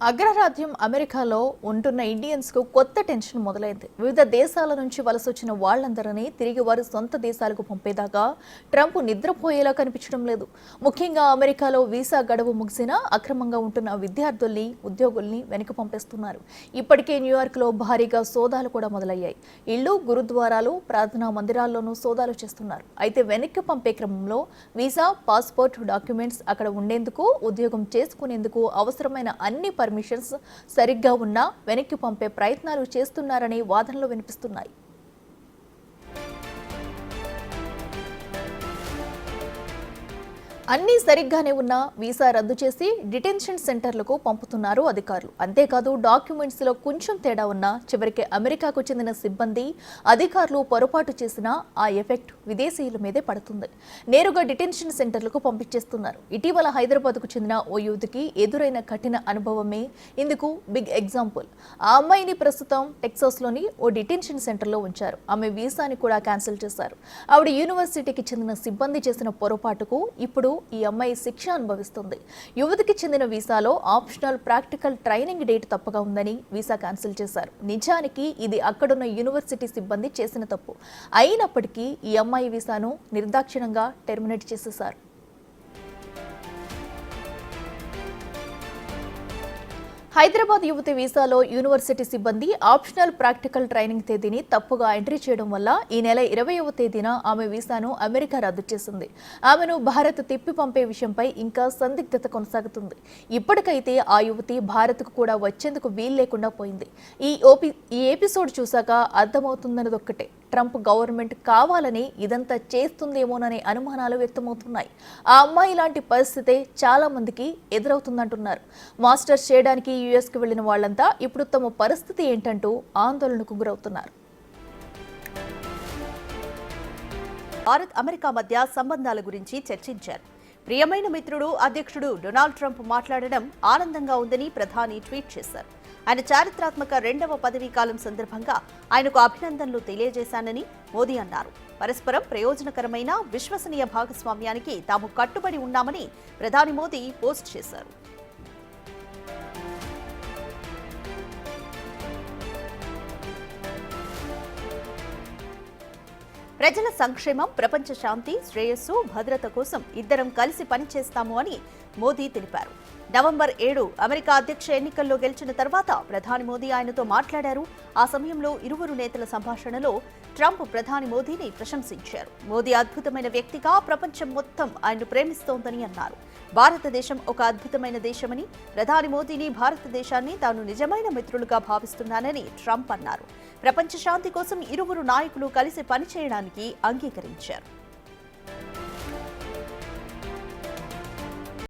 అగ్రరాజ్యం అమెరికాలో ఉంటున్న ఇండియన్స్కు కొత్త టెన్షన్ మొదలైంది. వివిధ దేశాల నుంచి వలసొచ్చిన వాళ్లందరినీ తిరిగి వారి సొంత దేశాలకు పంపేదాకా ట్రంప్ నిద్రపోయేలా కనిపించడం లేదు. ముఖ్యంగా అమెరికాలో వీసా గడువు ముగిసినా అక్రమంగా ఉంటున్న విద్యార్థుల్ని, ఉద్యోగుల్ని వెనక్కి పంపేస్తున్నారు. ఇప్పటికే న్యూయార్క్లో భారీగా సోదాలు కూడా మొదలయ్యాయి. ఇళ్లు, గురుద్వారాలు, ప్రార్థనా మందిరాల్లోనూ సోదాలు చేస్తున్నారు. అయితే వెనక్కి పంపే క్రమంలో వీసా, పాస్పోర్ట్, డాక్యుమెంట్స్ అక్కడ ఉండేందుకు, ఉద్యోగం చేసుకునేందుకు అవసరమైన అన్ని పర్మిషన్స్ సరిగ్గా ఉన్నా వెనక్కి పంపే ప్రయత్నాలు చేస్తున్నారని వాదనలు వినిపిస్తున్నాయి. అన్నీ సరిగ్గానే ఉన్నా వీసా రద్దు చేసి డిటెన్షన్ సెంటర్లకు పంపుతున్నారు అధికారులు. అంతేకాదు డాక్యుమెంట్స్లో కొంచెం తేడా ఉన్నా చివరికి అమెరికాకు చెందిన సిబ్బంది, అధికారులు పొరపాటు చేసినా ఆ ఎఫెక్ట్ విదేశీయుల మీదే పడుతుంది. నేరుగా డిటెన్షన్ సెంటర్లకు పంపించేస్తున్నారు. ఇటీవల హైదరాబాద్కు చెందిన ఓ యువతికి ఎదురైన కఠిన అనుభవమే ఇందుకు బిగ్ ఎగ్జాంపుల్. ఆ అమ్మాయిని ప్రస్తుతం టెక్సాస్లోని ఓ డిటెన్షన్ సెంటర్లో ఉంచారు. ఆమె వీసాని కూడా క్యాన్సిల్ చేశారు. ఆవిడ యూనివర్సిటీకి చెందిన సిబ్బంది చేసిన పొరపాటుకు ఇప్పుడు ఈ అమ్మాయి శిక్ష అనుభవిస్తుంది. యువతికి చెందిన వీసాలో ఆప్షనల్ ప్రాక్టికల్ ట్రైనింగ్ డేట్ తప్పుగా ఉందని వీసా క్యాన్సిల్ చేశారు. నిజానికి ఇది అక్కడున్న యూనివర్సిటీ సిబ్బంది చేసిన తప్పు. అయినప్పటికీ ఈ అమ్మాయి వీసాను నిర్దాక్షిణ్యంగా టెర్మినేట్ చేసేశారు. హైదరాబాద్ యువతి వీసాలో యూనివర్సిటీ సిబ్బంది ఆప్షనల్ ప్రాక్టికల్ ట్రైనింగ్ తేదీని తప్పుగా ఎంట్రీ చేయడం వల్ల ఈ నెల 20వ తేదీన ఆమె వీసాను అమెరికా రద్దు చేసింది. ఆమెను భారత్ తిప్పి పంపే విషయంపై ఇంకా సందిగ్ధత కొనసాగుతుంది. ఇప్పటికైతే ఆ యువతి భారత్కు కూడా వచ్చేందుకు వీలు లేకుండా పోయింది. ఈ ఎపిసోడ్ చూశాక అర్థమవుతుందన్నదొక్కటే, ట్రంప్ గవర్నమెంట్ కావాలని ఇదంతా చేస్తుందేమోననే అనుమానాలు వ్యక్తమవుతున్నాయి. ఆ అమ్మాయి లాంటి పరిస్థితే చాలా మందికి ఎదురవుతుందంటున్నారు. మాస్టర్స్ చేయడానికి యుఎస్కి వెళ్లిన వాళ్లంతా ఇప్పుడు తమ పరిస్థితి ఏంటంటూ ఆందోళనకు గురవుతున్నారు. భారత్ అమెరికా మధ్య సంబంధాల గురించి చర్చించారు. ప్రియమైన మిత్రుడు అధ్యక్షుడు డొనాల్డ్ ట్రంప్ మాట్లాడడం ఆనందంగా ఉందని ప్రధాని ట్వీట్ చేశారు. ఆయన చారిత్రాత్మక 2వ పదవీ కాలం సందర్భంగా ఆయనకు అభినందనలు తెలియజేశానని మోదీ అన్నారు. పరస్పరం ప్రయోజనకరమైన విశ్వసనీయ భాగస్వామ్యానికి తాము కట్టుబడి ఉన్నామని ప్రధాని మోదీ పోస్ట్ చేశారు. ప్రజల సంక్షేమం, ప్రపంచ శాంతి, శ్రేయస్సు, భద్రత కోసం ఇద్దరం కలిసి పనిచేస్తాము అని మోదీ తెలిపారు. నవంబర్ 7 అమెరికా అధ్యక్ష ఎన్నికల్లో గెలిచిన తర్వాత ప్రధాని మోదీ ఆయనతో మాట్లాడారు. ఆ సమయంలో ఇరువురు నేతల సంభాషణలో ట్రంప్ ప్రధాని మోదీని ప్రశంసించారు. మోదీ అద్భుతమైన వ్యక్తిగా ప్రపంచం మొత్తం ఆయన్ను ప్రేమిస్తోందని అన్నారు. భారతదేశం ఒక అద్భుతమైన దేశమని, ప్రధాని మోదీని, భారతదేశాన్ని తాను నిజమైన మిత్రులుగా భావిస్తున్నానని ట్రంప్ అన్నారు. ప్రపంచ శాంతి కోసం ఇరువురు నాయకులు కలిసి పనిచేయడానికి అంగీకరించారు.